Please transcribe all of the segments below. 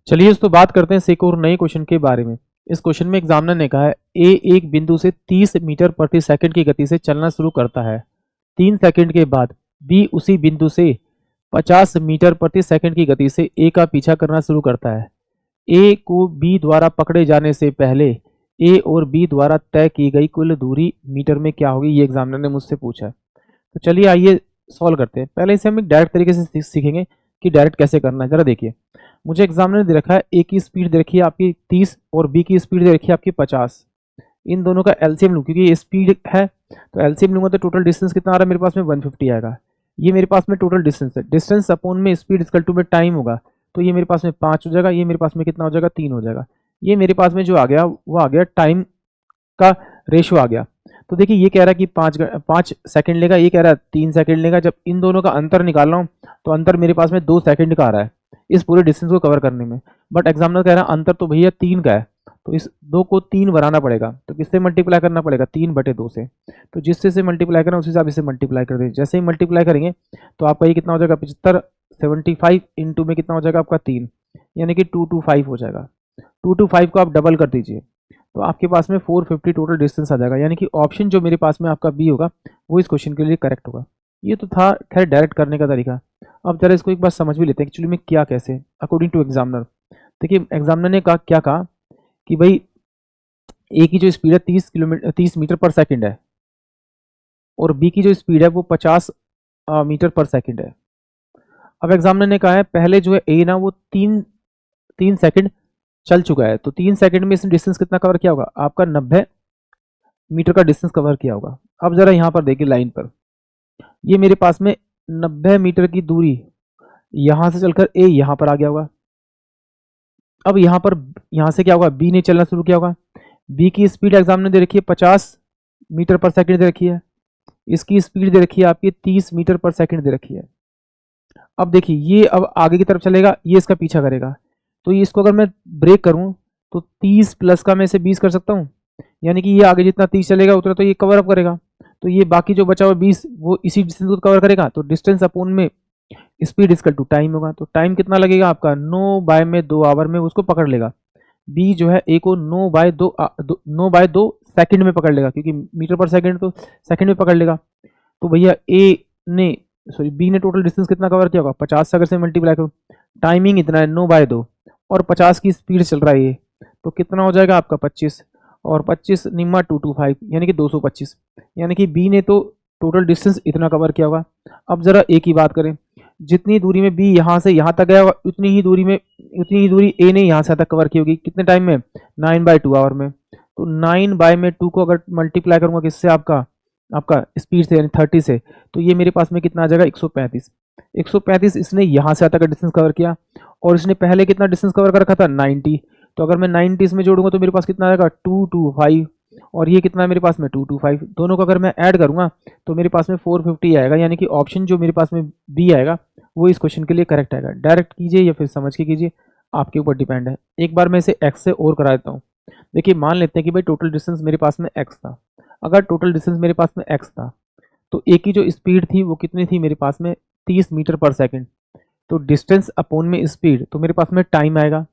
चलिए इस तो बात करते हैं एक और नए क्वेश्चन के बारे में। इस क्वेश्चन में एग्जामिनर ने कहा है ए एक बिंदु से 30 मीटर प्रति सेकंड की गति से चलना शुरू करता है। 3 सेकंड के बाद बी उसी बिंदु से 50 मीटर प्रति सेकंड की गति से ए का पीछा करना शुरू करता है। ए को बी द्वारा पकड़े जाने से पहले ए और बी द्वारा तय की गई कुल दूरी मीटर में क्या होगी, ये एग्जामिनर ने मुझसे पूछा है। तो चलिए आइए सॉल्व करते हैं। पहले इसे हम एक डायरेक्ट तरीके से सीखेंगे कि डायरेक्ट कैसे करना है। जरा देखिए, मुझे एग्जामिनर ने दे रखा है ए की स्पीड दे रखी है आपकी 30 और बी की स्पीड दे रखी है आपकी 50। इन दोनों का एलसीएम लूँ क्योंकि ये स्पीड है, तो एलसीएम लूंगा तो टोटल डिस्टेंस कितना आ रहा है मेरे पास में 150 आएगा। ये मेरे पास में टोटल डिस्टेंस है, डिस्टेंस अपॉन में स्पीड इक्वल टू में टाइम होगा, तो ये मेरे पास में 5 हो जाएगा, ये मेरे पास में कितना हो जाएगा 3 हो जाएगा। ये मेरे पास में जो आ गया वो आ गया टाइम का रेशियो आ गया। तो देखिए ये कह रहा है कि 5 सेकंड लेगा, ये कह रहा है 3 सेकंड लेगा। जब इन दोनों का अंतर निकाल रहा हूँ तो अंतर मेरे पास में 2 सेकंड का आ रहा है इस पूरे डिस्टेंस को कवर करने में। बट एग्जामिनर कह रहा है अंतर तो भैया 3 का है, तो इस 2 को 3 बनाना पड़ेगा। तो किससे मल्टीप्लाई करना पड़ेगा, 3/2 से। तो जिससे से मल्टीप्लाई करना उस हिसाब से मल्टीप्लाई कर दें। जैसे ही मल्टीप्लाई करेंगे तो आपका ये कितना हो जाएगा 75 75 इंटू में कितना हो जाएगा आपका 3, यानी कि 225 हो जाएगा। 225 को आप डबल कर दीजिए तो आपके पास में 450 टोटल डिस्टेंस आ जाएगा। यानी कि ऑप्शन जो मेरे पास में आपका बी होगा वो इस क्वेश्चन के लिए करेक्ट होगा। ये तो था खैर डायरेक्ट करने का तरीका। अब जरा इसको एक बार समझ भी लेते हैं एक्चुअली में क्या कैसे अकॉर्डिंग टू एग्जामिनर। देखिए एग्जामिनर ने कहा क्या कहा कि भाई ए की जो स्पीड है 30 मीटर पर सेकंड है और बी की जो स्पीड है वो 50 मीटर पर सेकंड है। अब एग्जामिनर ने कहा है पहले जो है ए ना वो 3 सेकंड चल चुका है, तो 3 सेकंड में इसने डिस्टेंस कितना कवर किया होगा आपका 90 मीटर का डिस्टेंस कवर किया होगा। अब जरा यहाँ पर देखिए लाइन पर ये मेरे पास में 90 मीटर की दूरी यहां से चलकर ए यहां पर आ गया होगा। अब यहाँ पर यहाँ से क्या होगा बी ने चलना शुरू किया होगा। बी की स्पीड एग्जाम ने दे रखी है 50 मीटर पर सेकंड दे रखी है, इसकी स्पीड दे रखी है आपकी 30 मीटर पर सेकंड दे रखी है। अब देखिए ये अब आगे की तरफ चलेगा, ये इसका पीछा करेगा, तो ये इसको अगर मैं ब्रेक करूं तो 30 प्लस का मैं इसे 20 कर सकता हूं, यानी कि ये आगे जितना 30 चलेगा उतना तो ये कवर अप करेगा, तो ये बाकी जो बचा हुआ 20 वो इसी डिस्टेंस को कवर करेगा। तो डिस्टेंस अपॉन में स्पीड इक्वल टू टाइम होगा। तो टाइम कितना लगेगा आपका 9/2 आवर में उसको पकड़ लेगा। बी जो है ए को 9/2 सेकंड में पकड़ लेगा, क्योंकि मीटर पर सेकंड तो सेकंड में पकड़ लेगा। तो भैया बी ने टोटल डिस्टेंस कितना कवर किया होगा 50 से अगर से मल्टीप्लाई करो, टाइमिंग इतना है 9/2 और 50 की स्पीड चल रहा है ये, तो कितना हो जाएगा आपका 25 और 25 निम्मा 225 यानी कि 225, यानी कि बी ने तो टोटल डिस्टेंस इतना कवर किया होगा। अब जरा ए की बात करें, जितनी दूरी में बी यहाँ से यहाँ तक गया होगा उतनी ही दूरी ए ने यहाँ से तक कवर की होगी। कितने टाइम में 9/2 आवर में। तो 9/2 को अगर मल्टीप्लाई करूंगा किससे आपका आपका स्पीड से यानी 30 से, तो ये मेरे पास में कितना आ जाएगा 135 इसने यहाँ से तक का डिस्टेंस कवर किया और इसने पहले कितना डिस्टेंस कवर कर रखा था 90। तो अगर मैं 90 इसमें जोड़ूंगा तो मेरे पास कितना आएगा 225 और ये कितना है मेरे पास में 225। दोनों को अगर मैं ऐड करूंगा तो मेरे पास में 450 आएगा, यानी कि ऑप्शन जो मेरे पास में बी आएगा वो इस क्वेश्चन के लिए करेक्ट आएगा। डायरेक्ट कीजिए या फिर समझ के कीजिए, आपके ऊपर डिपेंड है। एक बार मैं इसे एक्स से और करा देता हूँ। देखिए मान लेते हैं कि भाई टोटल डिस्टेंस मेरे पास में एक्स था। अगर टोटल डिस्टेंस मेरे पास में एक्स था तो ए की जो स्पीड थी वो कितनी थी मेरे पास में 30 मीटर पर सेकंड। तो डिस्टेंस अपॉन में स्पीड, तो मेरे पास में टाइम आएगा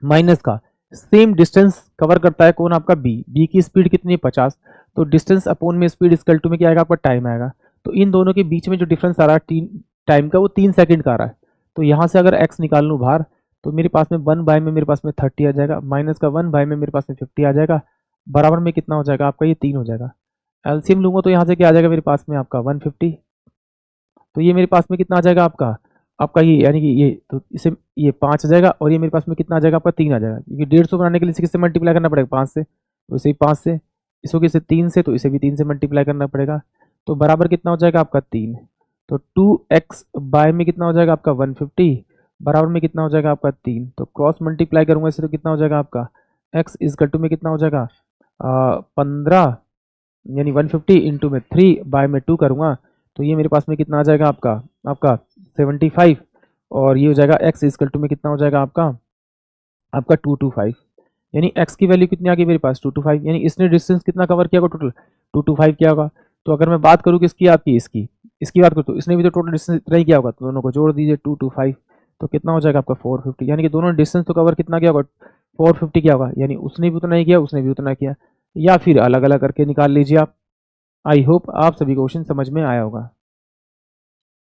माइनस का सेम डिस्टेंस कवर करता है कौन आपका बी की स्पीड कितनी है 50, तो डिस्टेंस अपॉन में स्पीड इक्वल टू में क्या आएगा आपका टाइम आएगा। तो इन दोनों के बीच में जो डिफरेंस आ रहा है टाइम का वो 3 सेकंड का आ रहा है। तो यहाँ से अगर x निकाल लूँ बाहर तो मेरे पास में 1/में मेरे पास में 30 आ जाएगा, माइनस का 1/में मेरे पास में 50 आ जाएगा, बराबर में कितना हो जाएगा आपका ये 3 हो जाएगा। एलसीएम लूंगा तो यहाँ से क्या आ जाएगा मेरे पास में आपका 150, तो ये मेरे पास में कितना आ जाएगा आपका आपका ये यानी कि ये तो इसे ये 5 आ जाएगा और ये मेरे पास में कितना आ जाएगा आपका 3 आ जाएगा, क्योंकि 150 बनाने के लिए इसे किससे मल्टीप्लाई करना पड़ेगा 5 से, तो इसे 5 से, इसको किसे 3 से, तो इसे भी 3 से मल्टीप्लाई करना पड़ेगा। तो बराबर कितना हो जाएगा आपका 3। तो 2x बाय में कितना हो जाएगा आपका 150 बराबर में कितना हो जाएगा आपका 3। तो क्रॉस मल्टीप्लाई करूंगा इसे तो कितना हो जाएगा आपका x इज कटू में कितना हो जाएगा 15 यानी 150 इंटू में 3/2 करूंगा तो ये मेरे पास में कितना आ जाएगा आपका आपका 75 और ये हो जाएगा x इक्वल टू में कितना हो जाएगा आपका आपका 225, यानी x की वैल्यू कितनी आ गई मेरे पास 225, यानी इसने डिस्टेंस कितना कवर किया होगा टोटल 225 किया होगा। तो अगर मैं बात करूँ किसकी आपकी इसकी बात करूँ तो इसने भी तो टोटल डिस्टेंस इतना ही किया होगा, तो दोनों को जोड़ दीजिए 225, तो कितना हो जाएगा आपका 450, यानी कि दोनों डिस्टेंस तो कवर कितना किया होगा, 450 क्या होगा, यानी उसने भी उतना ही किया, उसने भी उतना किया, या फिर अलग अलग करके निकाल लीजिए आप। आई होप आप सभी क्वेश्चन समझ में आया होगा।